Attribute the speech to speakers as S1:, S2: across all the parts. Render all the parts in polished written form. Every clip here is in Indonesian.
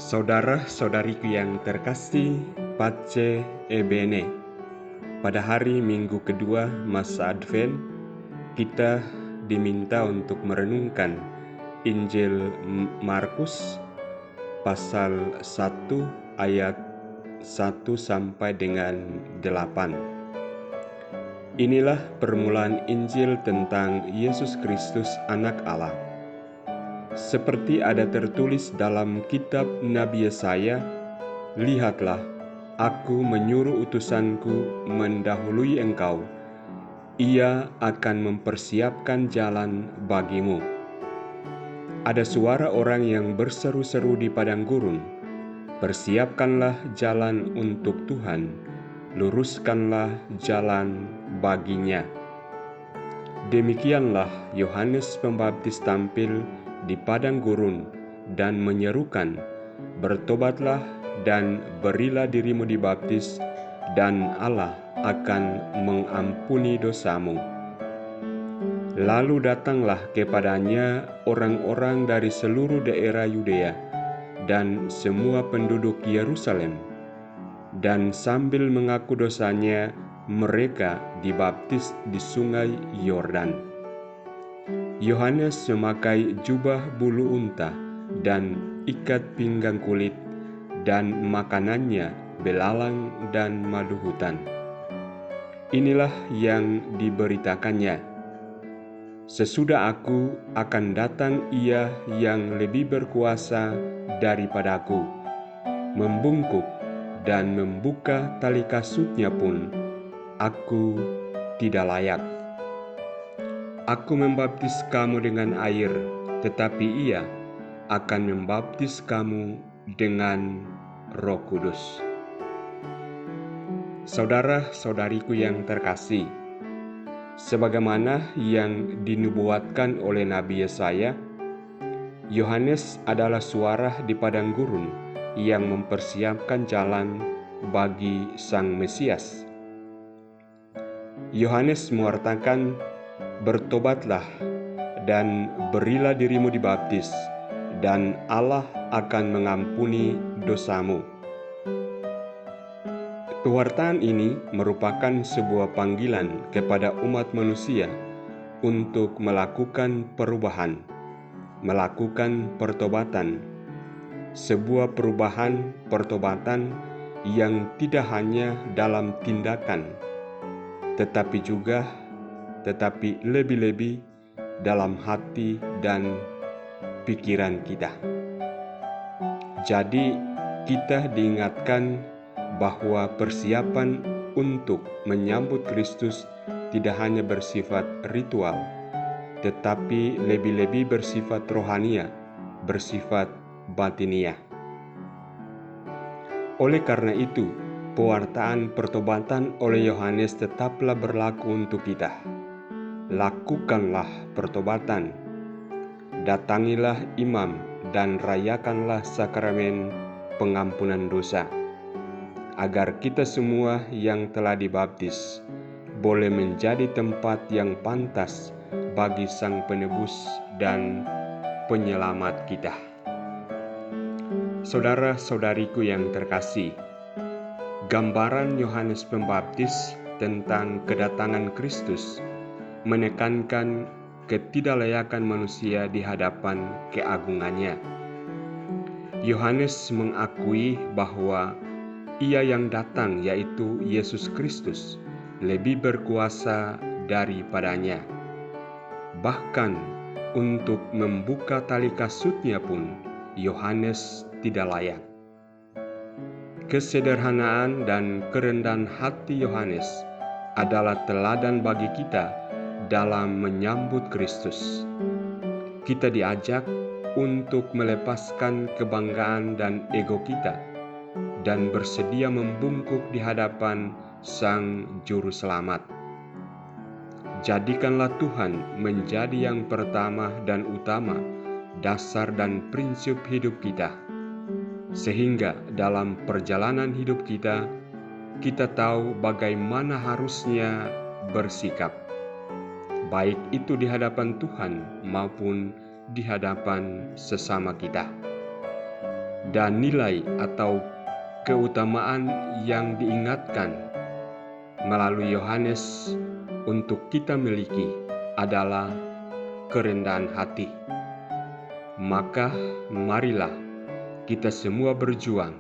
S1: Saudara-saudariku yang terkasih, Pace Ebene. Pada hari Minggu kedua masa Advent, kita diminta untuk merenungkan Injil Markus pasal 1 ayat 1 sampai dengan 8. Inilah permulaan Injil tentang Yesus Kristus Anak Allah. Seperti ada tertulis dalam kitab Nabi Yesaya, "Lihatlah, aku menyuruh utusanku mendahului engkau. Ia akan mempersiapkan jalan bagimu." Ada suara orang yang berseru-seru di padang gurun, "Persiapkanlah jalan untuk Tuhan, luruskanlah jalan baginya." Demikianlah Yohanes Pembaptis tampil di padang gurun dan menyerukan, "Bertobatlah dan berilah dirimu dibaptis, dan Allah akan mengampuni dosamu." Lalu datanglah kepadanya orang-orang dari seluruh daerah Yudea dan semua penduduk Yerusalem, dan sambil mengaku dosanya, mereka dibaptis di sungai Yordan. Yohanes memakai jubah bulu unta dan ikat pinggang kulit, dan makanannya belalang dan madu hutan. Inilah yang diberitakannya, "Sesudah aku akan datang Ia yang lebih berkuasa daripadaku. Membungkuk dan membuka tali kasutnya pun aku tidak layak. Aku membaptis kamu dengan air, tetapi Ia akan membaptis kamu dengan Roh Kudus." Saudara-saudariku yang terkasih, sebagaimana yang dinubuatkan oleh Nabi Yesaya, Yohanes adalah suara di padang gurun yang mempersiapkan jalan bagi Sang Mesias. Yohanes mewartakan, "Bertobatlah dan berilah dirimu dibaptis, dan Allah akan mengampuni dosamu." Pewartaan ini merupakan sebuah panggilan kepada umat manusia untuk melakukan perubahan, melakukan pertobatan, sebuah perubahan pertobatan yang tidak hanya dalam tindakan, tetapi lebih-lebih dalam hati dan pikiran kita. Jadi, kita diingatkan bahwa persiapan untuk menyambut Kristus tidak hanya bersifat ritual, tetapi lebih-lebih bersifat rohania, bersifat batiniah. Oleh karena itu, pewartaan pertobatan oleh Yohanes tetaplah berlaku untuk kita. Lakukanlah pertobatan, datangilah imam, dan rayakanlah sakramen pengampunan dosa, agar kita semua yang telah dibaptis boleh menjadi tempat yang pantas bagi Sang Penebus dan Penyelamat kita. Saudara-saudariku yang terkasih, gambaran Yohanes Pembaptis tentang kedatangan Kristus menekankan ketidaklayakan manusia di hadapan keagungannya. Yohanes mengakui bahwa Ia yang datang, yaitu Yesus Kristus, lebih berkuasa daripadanya. Bahkan untuk membuka tali kasutnya pun Yohanes tidak layak. Kesederhanaan dan kerendahan hati Yohanes adalah teladan bagi kita dalam menyambut Kristus. Kita diajak untuk melepaskan kebanggaan dan ego kita dan bersedia membungkuk di hadapan Sang Juru Selamat. Jadikanlah Tuhan menjadi yang pertama dan utama, dasar dan prinsip hidup kita, sehingga dalam perjalanan hidup kita tahu bagaimana harusnya bersikap, baik itu di hadapan Tuhan maupun di hadapan sesama kita. dan nilai atau keutamaan yang diingatkan melalui Yohanes untuk kita miliki adalah kerendahan hati. Maka marilah kita semua berjuang,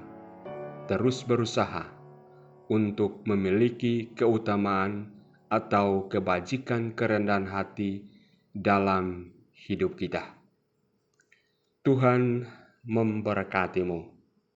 S1: terus berusaha untuk memiliki keutamaan atau kebajikan kerendahan hati dalam hidup kita. Tuhan memberkatimu.